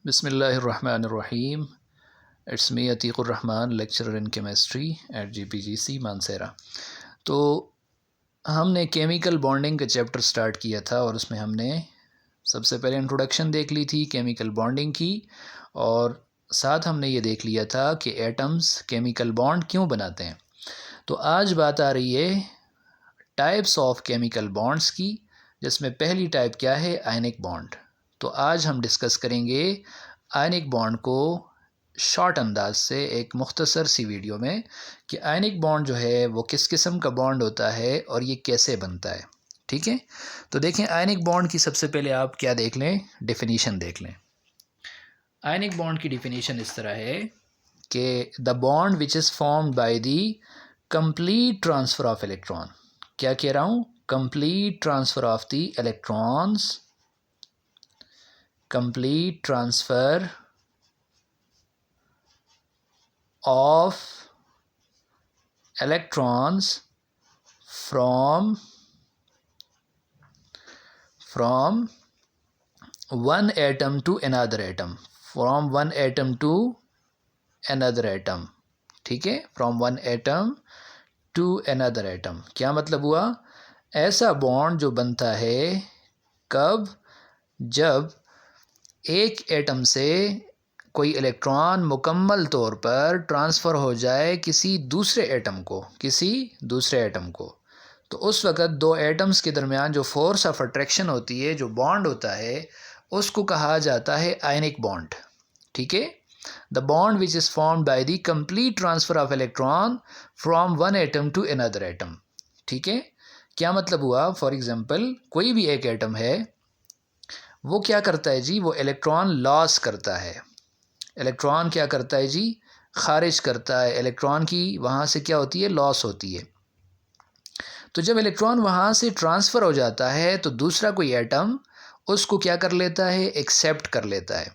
बिस्मिल्लाहिर्रहमानिर्रहीम। It's me Atiqurrahman, lecturer in chemistry at GPGC Mansehra. तो हमने केमिकल बॉन्डिंग का चैप्टर स्टार्ट किया था और उसमें हमने सबसे पहले इंट्रोडक्शन देख ली थी केमिकल बॉन्डिंग की, और साथ हमने ये देख लिया था कि एटम्स केमिकल बॉन्ड क्यों बनाते हैं। तो आज बात आ रही है टाइप्स ऑफ केमिकल बॉन्ड्स की, जिसमें पहली टाइप क्या है, आयनिक बॉन्ड। तो आज हम डिस्कस करेंगे आयनिक बॉन्ड को शॉर्ट अंदाज से एक मुख्तसर सी वीडियो में कि आयनिक बॉन्ड जो है वो किस किस्म का बॉन्ड होता है और ये कैसे बनता है। ठीक है, तो देखें आयनिक बॉन्ड की सबसे पहले आप क्या देख लें, डेफिनेशन देख लें। आयनिक बॉन्ड की डेफिनेशन इस तरह है कि the bond which is formed by the complete transfer of electron. क्या कह रहा हूँ, complete transfer of the electrons, complete transfer of electrons from one atom to another atom, from one atom to another atom। ठीक है, from one atom to another atom क्या मतलब हुआ, ऐसा बॉन्ड जो बनता है कब, जब एक एटम से कोई इलेक्ट्रॉन मुकम्मल तौर पर ट्रांसफ़र हो जाए किसी दूसरे एटम को, तो उस वक़्त दो एटम्स के दरमियान जो फोर्स ऑफ अट्रैक्शन होती है, जो बॉन्ड होता है, उसको कहा जाता है आयनिक बॉन्ड। ठीक है, the bond which is formed by the complete transfer of electron from one atom to another atom. ठीक है, क्या मतलब हुआ, फॉर एग्ज़ाम्पल कोई भी एक एटम है, वो क्या करता है जी, वो इलेक्ट्रॉन लॉस करता है। इलेक्ट्रॉन क्या करता है जी, खारिज करता है। इलेक्ट्रॉन की वहाँ से क्या होती है, लॉस होती है। तो जब इलेक्ट्रॉन वहाँ से ट्रांसफ़र हो जाता है तो दूसरा कोई एटम उसको क्या कर लेता है, एक्सेप्ट कर लेता है।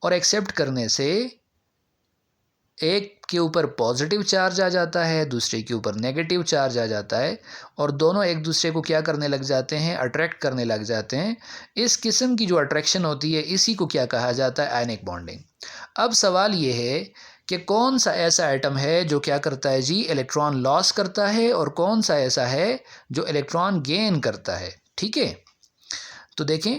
और एक्सेप्ट करने से एक के ऊपर पॉजिटिव चार्ज आ जाता है, दूसरे के ऊपर नेगेटिव चार्ज आ जाता है, और दोनों एक दूसरे को क्या करने लग जाते हैं, अट्रैक्ट करने लग जाते हैं। इस किस्म की जो अट्रैक्शन होती है, इसी को क्या कहा जाता है, आयनिक बॉन्डिंग। अब सवाल ये है कि कौन सा ऐसा एटम है जो क्या करता है जी, इलेक्ट्रॉन लॉस करता है, और कौन सा ऐसा है जो इलेक्ट्रॉन गेन करता है। ठीक है, तो देखें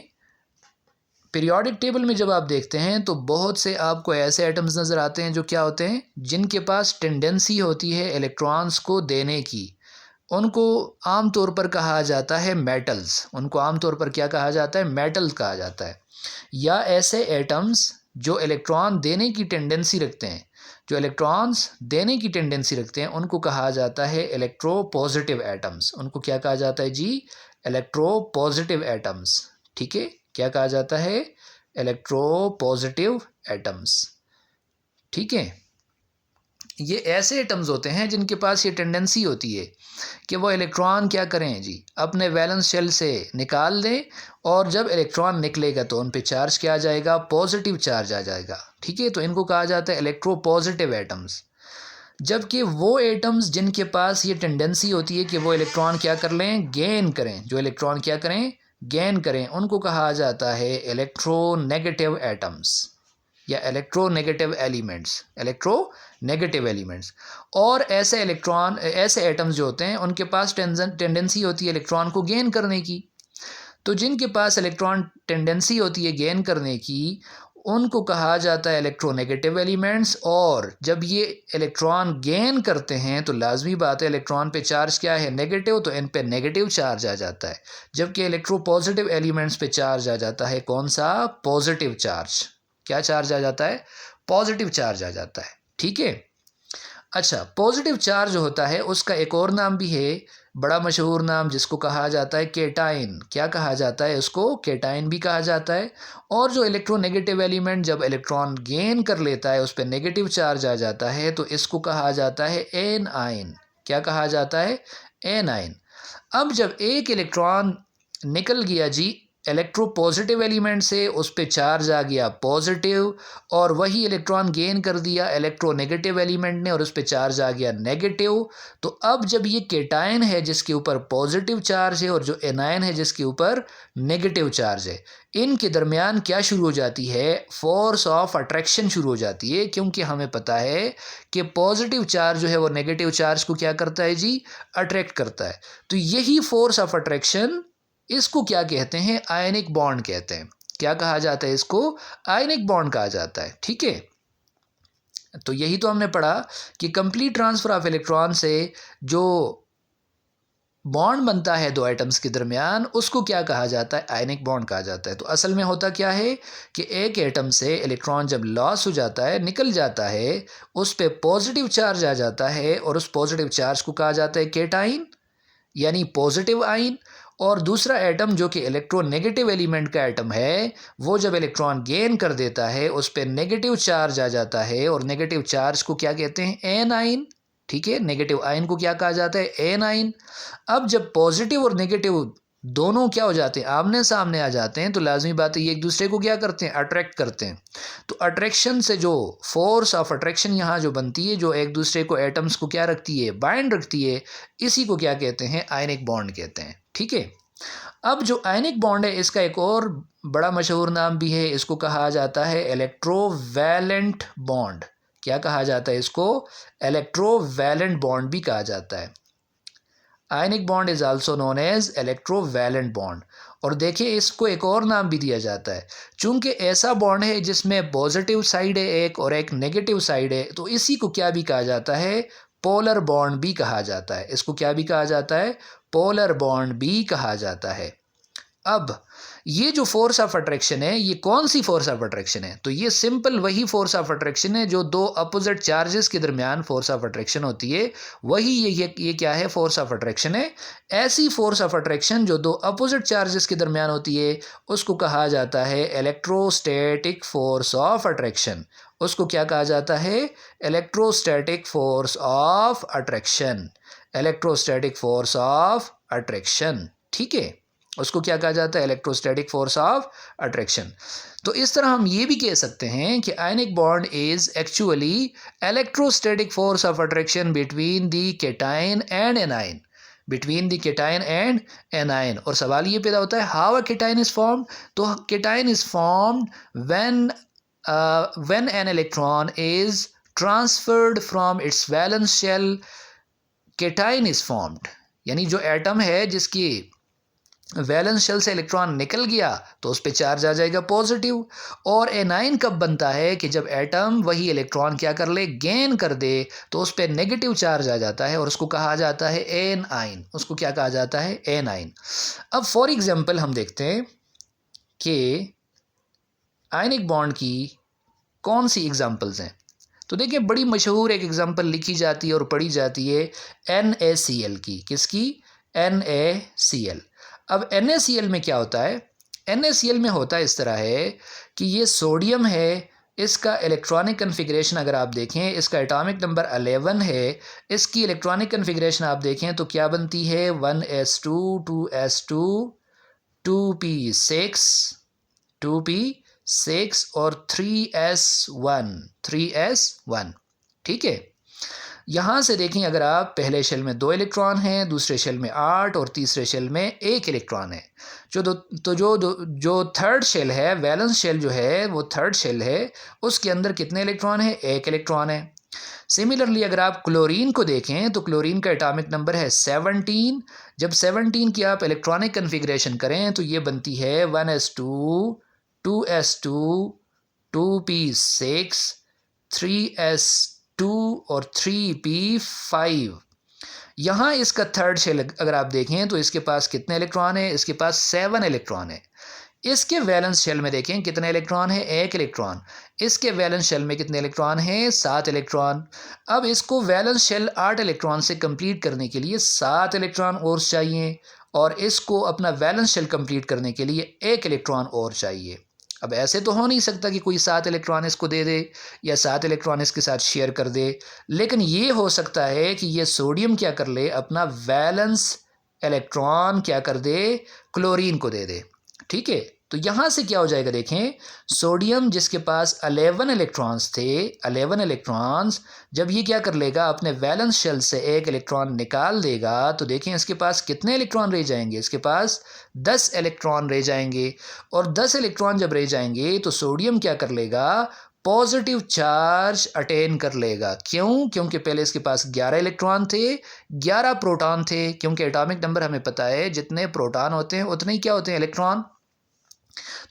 पीरियोडिक टेबल में जब आप देखते हैं तो बहुत से आपको ऐसे एटम्स नज़र आते हैं जो क्या होते हैं, जिनके पास टेंडेंसी होती है इलेक्ट्रॉन्स को देने की। उनको आम तौर पर कहा जाता है मेटल्स, उनको आम तौर पर क्या कहा जाता है, मेटल्स कहा जाता है। या ऐसे एटम्स जो इलेक्ट्रॉन देने की टेंडेंसी रखते हैं, जो इलेक्ट्रॉन्स देने की टेंडेंसी रखते हैं, उनको कहा जाता है इलेक्ट्रो पॉजिटिव एटम्स। उनको क्या कहा जाता है जी, इलेक्ट्रो पॉजिटिव एटम्स। ठीक है, क्या कहा जाता है, इलेक्ट्रो पॉजिटिव एटम्स। ठीक है, ये ऐसे एटम्स होते हैं जिनके पास ये टेंडेंसी होती है कि वो इलेक्ट्रॉन क्या करें जी, अपने वैलेंस शेल से निकाल दें, और जब इलेक्ट्रॉन निकलेगा तो उन पे चार्ज क्या आ जाएगा, पॉजिटिव चार्ज आ जाएगा। ठीक है, तो इनको कहा जाता है इलेक्ट्रो पॉजिटिव एटम्स। जबकि वो एटम्स जिनके पास ये टेंडेंसी होती है कि वो इलेक्ट्रॉन क्या कर लें, गेन करें, जो इलेक्ट्रॉन क्या करें, गेन करें, उनको कहा जाता है इलेक्ट्रोनेगेटिव एटम्स या इलेक्ट्रोनेगेटिव एलिमेंट्स, इलेक्ट्रोनेगेटिव एलिमेंट्स। और ऐसे एटम्स जो होते हैं उनके पास टेंडेंसी होती है इलेक्ट्रॉन को गेन करने की। तो जिनके पास इलेक्ट्रॉन टेंडेंसी होती है गेन करने की, उनको कहा जाता है इलेक्ट्रोनेगेटिव एलिमेंट्स। और जब ये इलेक्ट्रॉन गेन करते हैं तो लाजमी बात है इलेक्ट्रॉन पे चार्ज क्या है, नेगेटिव, तो इन पे नेगेटिव चार्ज आ जाता है। जबकि इलेक्ट्रो पॉजिटिव एलिमेंट्स पे चार्ज आ जाता है कौन सा, पॉजिटिव चार्ज। क्या चार्ज आ जाता है, पॉजिटिव चार्ज आ जाता है। ठीक है, अच्छा, पॉजिटिव चार्ज होता है उसका एक और नाम भी है, बड़ा मशहूर नाम, जिसको कहा जाता है केटाइन। क्या कहा जाता है, उसको केटाइन भी कहा जाता है। और जो इलेक्ट्रोनेगेटिव एलिमेंट जब इलेक्ट्रॉन गेन कर लेता है, उस पर नेगेटिव चार्ज आ जाता है, तो इसको कहा जाता है एनाइन। क्या कहा जाता है, एनाइन। अब जब एक इलेक्ट्रॉन निकल गया जी इलेक्ट्रोपॉजिटिव एलिमेंट से उस पर चार्ज आ गया पॉजिटिव, और वही इलेक्ट्रॉन गेन कर दिया इलेक्ट्रोनेगेटिव एलिमेंट ने और उस पर चार्ज आ गया नेगेटिव। तो अब जब ये केटायन है जिसके ऊपर पॉजिटिव चार्ज है और जो एनायन है जिसके ऊपर नेगेटिव चार्ज है, इनके दरमियान क्या शुरू हो जाती है, फोर्स ऑफ अट्रैक्शन शुरू हो जाती है। क्योंकि हमें पता है कि पॉजिटिव चार्ज जो है वो नेगेटिव चार्ज को क्या करता है जी, अट्रैक्ट करता है। तो यही फोर्स ऑफ अट्रैक्शन, इसको क्या कहते हैं, आयनिक बॉन्ड कहते हैं। क्या कहा जाता है इसको, आयनिक बॉन्ड कहा जाता है। ठीक है, तो यही तो हमने पढ़ा कि कंप्लीट ट्रांसफर ऑफ इलेक्ट्रॉन से जो बॉन्ड बनता है दो एटम्स के दरमियान, उसको क्या कहा जाता है, आयनिक बॉन्ड कहा जाता है। तो असल में होता क्या है कि एक एटम से इलेक्ट्रॉन जब लॉस हो जाता है, निकल जाता है, उस पे पॉजिटिव चार्ज आ जाता है और उस पॉजिटिव चार्ज को कहा जाता है केटाइन यानी पॉजिटिव आइन। और दूसरा एटम जो कि इलेक्ट्रोनेगेटिव एलिमेंट का एटम है, वो जब इलेक्ट्रॉन गेन कर देता है उस पर नेगेटिव चार्ज आ जाता है और नेगेटिव चार्ज को क्या कहते हैं, एन आइन। ठीक है, नेगेटिव आइन को क्या कहा जाता है, एन आइन। अब जब पॉजिटिव और नेगेटिव दोनों क्या हो जाते हैं, आमने सामने आ जाते हैं, तो लाजमी बात है ये एक दूसरे को क्या करते हैं, अट्रैक्ट करते हैं। तो अट्रैक्शन से जो फोर्स ऑफ अट्रैक्शन यहाँ जो बनती है, जो एक दूसरे को एटम्स को क्या रखती है, बाइंड रखती है, इसी को क्या कहते हैं, आयनिक बॉन्ड कहते हैं। ठीक है, अब जो आयनिक बॉन्ड है इसका एक और बड़ा मशहूर नाम भी है, इसको कहा जाता है इलेक्ट्रोवैलेंट बॉन्ड। क्या कहा जाता है इसको, इलेक्ट्रोवैलेंट बॉन्ड भी कहा जाता है। Ionic bond is also known as electrovalent bond. और देखिए इसको एक और नाम भी दिया जाता है, चूंकि ऐसा बॉन्ड है जिसमें पॉजिटिव साइड है एक और एक नेगेटिव साइड है, तो इसी को क्या भी कहा जाता है, पोलर बॉन्ड भी कहा जाता है। इसको क्या भी कहा जाता है, पोलर बॉन्ड भी कहा जाता है। अब ये जो फोर्स ऑफ अट्रैक्शन है, ये कौन सी फोर्स ऑफ अट्रैक्शन है, तो ये सिंपल वही फोर्स ऑफ अट्रैक्शन है जो दो अपोजिट चार्जेस के दरमियान फोर्स ऑफ अट्रैक्शन होती है, वही ये क्या है, फोर्स ऑफ अट्रैक्शन है। ऐसी फोर्स ऑफ अट्रैक्शन जो दो अपोजिट चार्जेस के दरमियान होती है, उसको कहा जाता है इलेक्ट्रोस्टैटिक फोर्स ऑफ अट्रैक्शन। उसको क्या कहा जाता है, electrostatic force of attraction, electrostatic force of attraction. ठीक है, उसको क्या कहा जाता है, इलेक्ट्रोस्टैटिक फोर्स ऑफ अट्रैक्शन। तो इस तरह हम ये भी कह सकते हैं कि ionic bond is actually electrostatic force of attraction between the cation and anion, between the cation and anion. और सवाल ये पैदा होता है, how a cation is formed, तो cation is formed when an electron is transferred from its valence shell, cation is formed, यानी जो atom है जिसकी वैलेंस शेल से इलेक्ट्रॉन निकल गया तो उस पर चार्ज आ जाएगा पॉजिटिव। और एनाइन कब बनता है कि जब एटम वही इलेक्ट्रॉन क्या कर ले, गेन कर दे, तो उस पर नेगेटिव चार्ज आ जाता है और उसको कहा जाता है एन आइन। उसको क्या कहा जाता है, एन आइन। अब फॉर एग्जांपल हम देखते हैं कि आयनिक बॉन्ड की कौन सी एग्जांपल्स हैं। तो देखिए बड़ी मशहूर एक एग्जांपल लिखी जाती है और पढ़ी जाती है NaCl की। किसकी, NaCl। अब NaCl में क्या होता है, NaCl में होता है इस तरह है कि ये सोडियम है, इसका इलेक्ट्रॉनिक कन्फिग्रेशन अगर आप देखें, इसका एटॉमिक नंबर 11 है, इसकी इलेक्ट्रॉनिक कन्फिग्रेशन आप देखें तो क्या बनती है, 1s2 2s2 2p6 2p6 और 3s1। ठीक है, यहाँ से देखें अगर आप, पहले शेल में 2 इलेक्ट्रॉन हैं, दूसरे शेल में 8 और तीसरे शेल में 1 इलेक्ट्रॉन है। जो थर्ड शेल है, वैलेंस शेल जो है वो थर्ड शेल है, उसके अंदर कितने इलेक्ट्रॉन है, 1 इलेक्ट्रॉन है। सिमिलरली अगर आप क्लोरीन को देखें तो क्लोरीन का एटॉमिक नंबर है 17। जब 17 की आप इलेक्ट्रॉनिक कन्फिग्रेशन करें तो ये बनती है 1s2 2s2 2p6 3s2 और 3p5। यहाँ इसका थर्ड शेल अगर आप देखें तो इसके पास कितने इलेक्ट्रॉन है, इसके पास 7 इलेक्ट्रॉन है। इसके वैलेंस शेल में देखें कितने इलेक्ट्रॉन है, 1 इलेक्ट्रॉन। इसके वैलेंस शेल में कितने इलेक्ट्रॉन हैं, 7 इलेक्ट्रॉन। अब इसको वैलेंस शेल 8 इलेक्ट्रॉन से कंप्लीट करने के लिए 7 इलेक्ट्रॉन और चाहिए, और इसको अपना वैलेंस शेल कंप्लीट करने के लिए 1 इलेक्ट्रॉन और चाहिए। अब ऐसे तो हो नहीं सकता कि कोई 7 इलेक्ट्रॉन इसको दे दे या 7 इलेक्ट्रॉन इसके साथ शेयर कर दे, लेकिन ये हो सकता है कि ये सोडियम क्या कर ले, अपना वैलेंस इलेक्ट्रॉन क्या कर दे, क्लोरीन को दे दे। ठीक है, तो यहाँ से क्या हो जाएगा देखें, सोडियम जिसके पास 11 इलेक्ट्रॉन्स थे, 11 इलेक्ट्रॉन्स, जब ये क्या कर लेगा अपने वैलेंस शेल से एक इलेक्ट्रॉन निकाल देगा तो देखें इसके पास कितने इलेक्ट्रॉन रह जाएंगे, इसके पास 10 इलेक्ट्रॉन रह जाएंगे। और 10 इलेक्ट्रॉन जब रह जाएंगे तो सोडियम क्या कर लेगा, पॉजिटिव चार्ज अटेन कर लेगा। क्यों? क्योंकि पहले इसके पास 11 इलेक्ट्रॉन थे, 11 प्रोटॉन थे, क्योंकि एटॉमिक नंबर हमें पता है जितने प्रोटॉन होते हैं उतने ही क्या होते हैं, इलेक्ट्रॉन।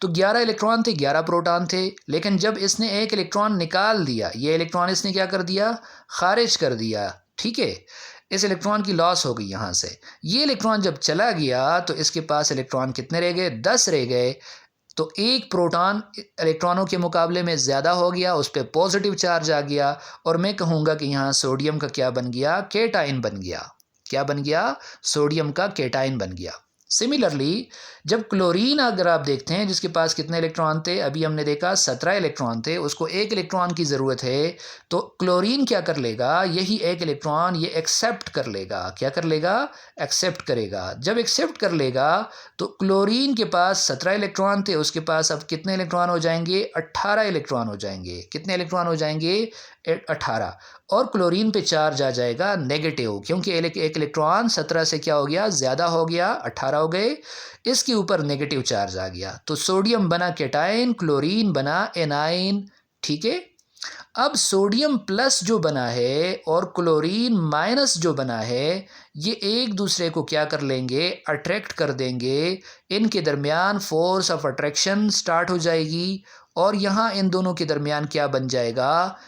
तो 11 इलेक्ट्रॉन थे, 11 प्रोटॉन थे, लेकिन जब इसने एक इलेक्ट्रॉन निकाल दिया, ये इलेक्ट्रॉन इसने क्या कर दिया, खारिज कर दिया। ठीक है, इस इलेक्ट्रॉन की लॉस हो गई यहाँ से। ये इलेक्ट्रॉन जब चला गया तो इसके पास इलेक्ट्रॉन कितने रह गए, 10 रह गए। तो एक प्रोटॉन इलेक्ट्रॉनों के मुकाबले में ज़्यादा हो गया, उस पर पॉजिटिव चार्ज आ गया, और मैं कहूँगा कि यहाँ सोडियम का क्या बन गया, केटाइन बन गया। क्या बन गया, सोडियम का केटाइन बन गया। सिमिलरली जब क्लोरीन अगर आप देखते हैं जिसके पास कितने इलेक्ट्रॉन थे, अभी हमने देखा 17 इलेक्ट्रॉन थे, उसको एक इलेक्ट्रॉन की ज़रूरत है, तो क्लोरीन क्या कर लेगा, यही एक इलेक्ट्रॉन ये एक्सेप्ट कर लेगा। क्या कर लेगा, एक्सेप्ट करेगा। जब एक्सेप्ट कर लेगा तो क्लोरीन के पास 17 इलेक्ट्रॉन थे, उसके पास अब कितने इलेक्ट्रॉन हो जाएंगे, 18 इलेक्ट्रॉन हो जाएंगे। कितने इलेक्ट्रॉन हो जाएंगे, 18। और क्लोरीन पे चार्ज आ जाएगा नेगेटिव, क्योंकि एक इलेक्ट्रॉन 17 से क्या हो गया, ज़्यादा हो गया, 18 हो गए, इसके ऊपर नेगेटिव चार्ज आ गया। तो सोडियम बना केटाइन, क्लोरीन बना एनाइन। ठीक है, अब सोडियम प्लस जो बना है और क्लोरीन माइनस जो बना है, ये एक दूसरे को क्या कर लेंगे, अट्रैक्ट कर देंगे। इनके दरमियान फोर्स ऑफ अट्रैक्शन स्टार्ट हो जाएगी, और यहाँ इन दोनों के दरमियान क्या बन जाएगा,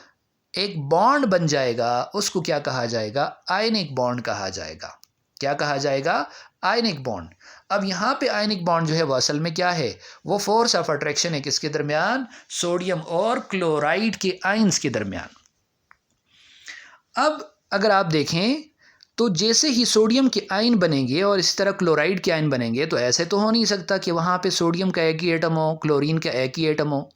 एक बॉन्ड बन जाएगा। उसको क्या कहा जाएगा, आयनिक बॉन्ड कहा जाएगा। क्या कहा जाएगा, आयनिक बॉन्ड। अब यहाँ पे आयनिक बॉन्ड जो है वो असल में क्या है, वो फोर्स ऑफ अट्रैक्शन है किसके दरमियान, सोडियम और क्लोराइड के आयंस के दरमियान। अब अगर आप देखें तो जैसे ही सोडियम के आयन बनेंगे और इसी तरह क्लोराइड के आयन बनेंगे, तो ऐसे तो हो नहीं सकता कि वहाँ पे सोडियम का एक ही एटम हो, क्लोरीन का एक ही एटम हो।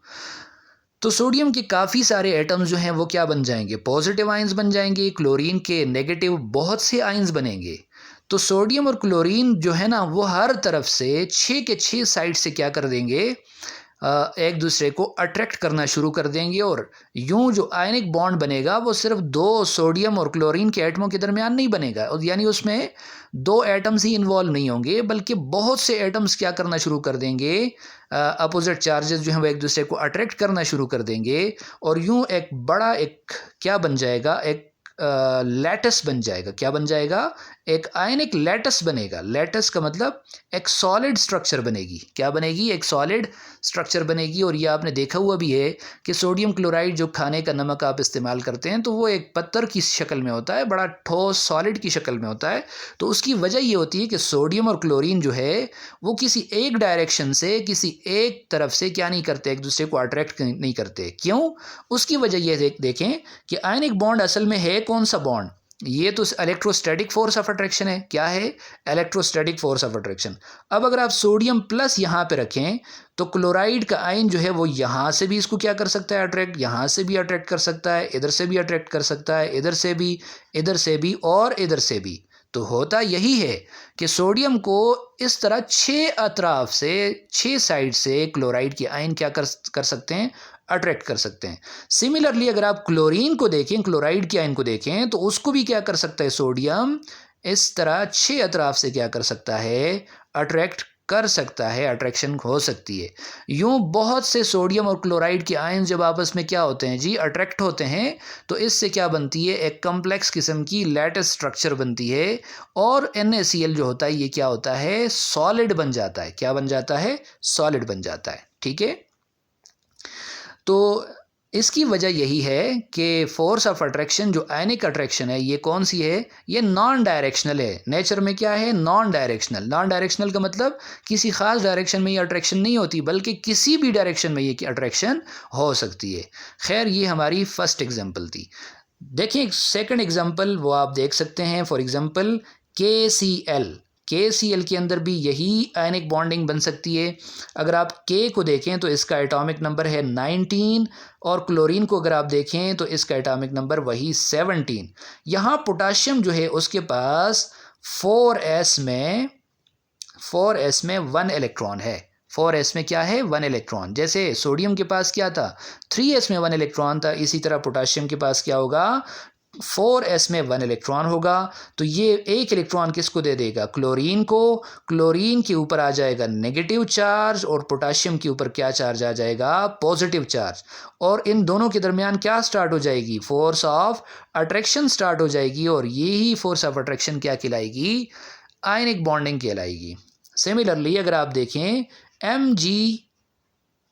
तो सोडियम के काफ़ी सारे एटम्स जो हैं वो क्या बन जाएंगे, पॉजिटिव आयंस बन जाएंगे, क्लोरीन के नेगेटिव बहुत से आयंस बनेंगे। तो सोडियम और क्लोरीन जो है ना वो हर तरफ से 6 के 6 साइड से क्या कर देंगे, एक दूसरे को अट्रैक्ट करना शुरू कर देंगे, और यूं जो आयनिक बॉन्ड बनेगा वो सिर्फ 2 सोडियम और क्लोरीन के एटमों के दरमियान नहीं बनेगा, और यानी उसमें 2 एटम्स ही इन्वॉल्व नहीं होंगे, बल्कि बहुत से एटम्स क्या करना शुरू कर देंगे, अपोजिट चार्जेस जो हैं वो एक दूसरे को अट्रैक्ट करना शुरू कर देंगे, और यूं एक बड़ा एक क्या बन जाएगा, एक लैटस बन जाएगा। क्या बन जाएगा, एक आयनिक लैटस बनेगा। लैटस का मतलब एक सॉलिड स्ट्रक्चर बनेगी। क्या बनेगी, एक सॉलिड स्ट्रक्चर बनेगी। और ये आपने देखा हुआ भी है कि सोडियम क्लोराइड जो खाने का नमक आप इस्तेमाल करते हैं तो वो एक पत्थर की शक्ल में होता है, बड़ा ठोस सॉलिड की शक्ल में होता है। तो उसकी वजह ये होती है कि सोडियम और क्लोरीन जो है वो किसी एक डायरेक्शन से, किसी एक तरफ से क्या नहीं करते, एक दूसरे को अट्रैक्ट नहीं करते। क्यों, उसकी वजह ये देखें कि आयनिक बॉन्ड असल में है कौन सा बॉन्ड, ये तो इलेक्ट्रोस्टैटिक फोर्स ऑफ अट्रैक्शन है। क्या है, इलेक्ट्रोस्टैटिक फोर्स ऑफ अट्रैक्शन। अब अगर आप सोडियम प्लस यहाँ पे रखें तो क्लोराइड का आयन जो है वो यहाँ से भी इसको क्या कर सकता है, अट्रैक्ट, यहाँ से भी अट्रैक्ट कर सकता है, इधर से भी अट्रैक्ट कर सकता है, इधर से भी, इधर से भी और इधर से भी। तो होता यही है कि सोडियम को इस तरह 6 अतराफ से, 6 साइड से क्लोराइड के आयन क्या कर सकते हैं, अट्रैक्ट कर सकते हैं। सिमिलरली अगर आप क्लोरीन को देखें, क्लोराइड के आयन को देखें, तो उसको भी क्या कर सकता है सोडियम, इस तरह 6 अतराफ से क्या कर सकता है, अट्रैक्ट कर सकता है, अट्रैक्शन हो सकती है। यूं बहुत से सोडियम और क्लोराइड के आयन जब आपस में क्या होते हैं जी, अट्रैक्ट होते हैं, तो इससे क्या बनती है, एक कम्प्लेक्स किस्म की लैटिस स्ट्रक्चर बनती है, और NaCl जो होता है ये क्या होता है, सॉलिड बन जाता है। क्या बन जाता है, सॉलिड बन जाता है। ठीक है, तो इसकी वजह यही है कि फोर्स ऑफ अट्रैक्शन जो आयनिक अट्रैक्शन है ये कौन सी है, ये नॉन डायरेक्शनल है। नेचर में क्या है, नॉन डायरेक्शनल। नॉन डायरेक्शनल का मतलब किसी खास डायरेक्शन में ये अट्रैक्शन नहीं होती, बल्कि किसी भी डायरेक्शन में ये अट्रैक्शन हो सकती है। खैर ये हमारी फर्स्ट एग्जांपल थी। देखिए सेकंड एग्जांपल वो आप देख सकते हैं, फॉर एग्जांपल KCl। KCl के अंदर भी यही आयनिक बॉन्डिंग बन सकती है। अगर आप K को देखें तो इसका एटॉमिक नंबर है 19, और क्लोरीन को अगर आप देखें तो इसका एटॉमिक नंबर वही 17। यहाँ पोटाशियम जो है उसके पास 4s में 1 इलेक्ट्रॉन है। 4s में क्या है 1 इलेक्ट्रॉन। जैसे सोडियम के पास क्या था 3s में 1 इलेक्ट्रॉन था, इसी तरह पोटाशियम के पास क्या होगा 4s में 1 इलेक्ट्रॉन होगा। तो ये एक इलेक्ट्रॉन किसको दे देगा क्लोरीन को, क्लोरीन के ऊपर आ जाएगा नेगेटिव चार्ज और पोटाशियम के ऊपर क्या चार्ज आ जाएगा पॉजिटिव चार्ज। और इन दोनों के दरमियान क्या स्टार्ट हो जाएगी फोर्स ऑफ अट्रैक्शन स्टार्ट हो जाएगी, और यही फोर्स ऑफ अट्रैक्शन क्या कहलाएगी आयनिक बॉन्डिंग कहलाएगी। सिमिलरली अगर आप देखें Mg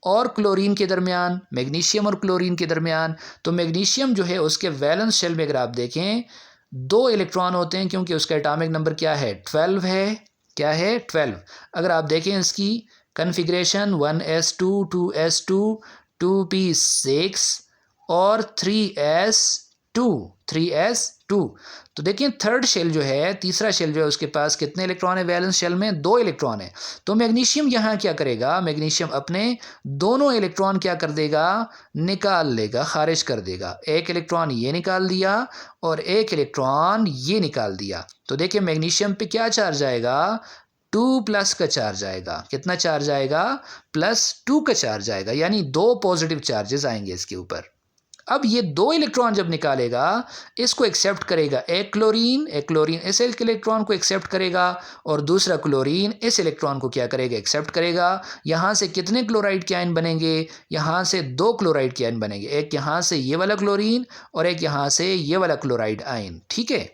और क्लोरीन के दरमियान, मैग्नीशियम और क्लोरीन के दरमियान, तो मैग्नीशियम जो है उसके वैलेंस शेल में अगर आप देखें 2 इलेक्ट्रॉन होते हैं क्योंकि उसका एटॉमिक नंबर क्या है 12 है। क्या है 12। अगर आप देखें इसकी कन्फिग्रेशन 1s2 2s2 2p6 और 3s2 तो देखिए थर्ड शेल जो है, तीसरा शेल जो है उसके पास कितने इलेक्ट्रॉन है वैलेंस शेल में 2 इलेक्ट्रॉन है। तो मैग्नीशियम यहाँ क्या करेगा, मैग्नीशियम अपने दोनों इलेक्ट्रॉन क्या कर देगा निकाल लेगा, खारिज कर देगा। एक इलेक्ट्रॉन ये निकाल दिया और एक इलेक्ट्रॉन ये निकाल दिया। तो देखिए मैग्नीशियम पे क्या चार्ज आएगा 2+ का चार्ज आएगा। कितना चार्ज आएगा +2 का चार्ज आएगा, यानी 2 पॉजिटिव चार्जेस आएंगे इसके ऊपर। अब ये 2 इलेक्ट्रॉन जब निकालेगा इसको एक्सेप्ट करेगा एक क्लोरीन इस इलेक्ट्रॉन को एक्सेप्ट करेगा और दूसरा क्लोरीन इस इलेक्ट्रॉन को क्या करेगा एक्सेप्ट करेगा। यहाँ से कितने क्लोराइड के आयन बनेंगे, यहाँ से 2 क्लोराइड के आयन बनेंगे, एक यहाँ से ये वाला क्लोरीन और एक यहाँ से ये वाला क्लोराइड आयन। ठीक है,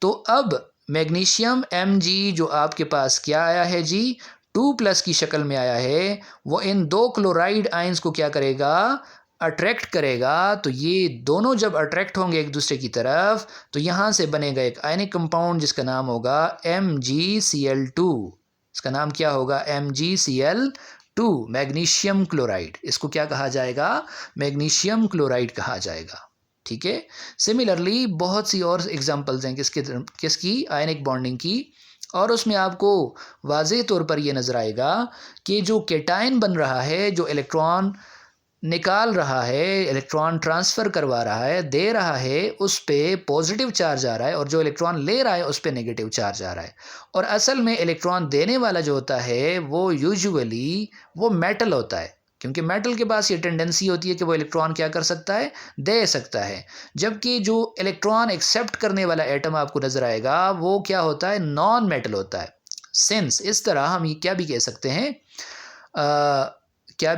तो अब मैग्नीशियम Mg जो आपके पास क्या आया है जी 2+ की शक्ल में आया है, वो इन 2 क्लोराइड आयंस को क्या करेगा अट्रैक्ट करेगा। तो ये दोनों जब अट्रैक्ट होंगे एक दूसरे की तरफ तो यहाँ से बनेगा एक आयनिक कंपाउंड जिसका नाम होगा MgCl2। इसका नाम क्या होगा MgCl2, मैग्नीशियम क्लोराइड। इसको क्या कहा जाएगा मैग्नीशियम क्लोराइड कहा जाएगा। ठीक है, सिमिलरली बहुत सी और एग्जांपल्स हैं किसकी आयनिक बॉन्डिंग की, और उसमें आपको वाज़ेह तौर पर यह नज़र आएगा कि जो केटायन बन रहा है, जो इलेक्ट्रॉन निकाल रहा है, इलेक्ट्रॉन ट्रांसफ़र करवा रहा है, दे रहा है, उस पे पॉजिटिव चार्ज आ रहा है और जो इलेक्ट्रॉन ले रहा है उस पे नेगेटिव चार्ज आ रहा है। और असल में इलेक्ट्रॉन देने वाला जो होता है वो यूजुअली वो मेटल होता है, क्योंकि मेटल के पास ये टेंडेंसी होती है कि वो इलेक्ट्रॉन क्या कर सकता है दे सकता है। जबकि जो इलेक्ट्रॉन एक्सेप्ट करने वाला एटम आपको नज़र आएगा वो क्या होता है नॉन मेटल होता है। सिंस इस तरह हम ये क्या भी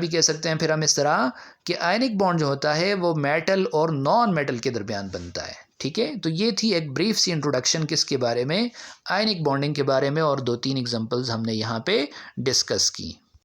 कह सकते हैं फिर हम इस तरह कि आयनिक बॉन्ड जो होता है वो मेटल और नॉन मेटल के दरमियान बनता है। ठीक है, तो ये थी एक ब्रीफ सी इंट्रोडक्शन किसके बारे में आयनिक बॉन्डिंग के बारे में, और 2-3 एग्जांपल्स हमने यहाँ पे डिस्कस की।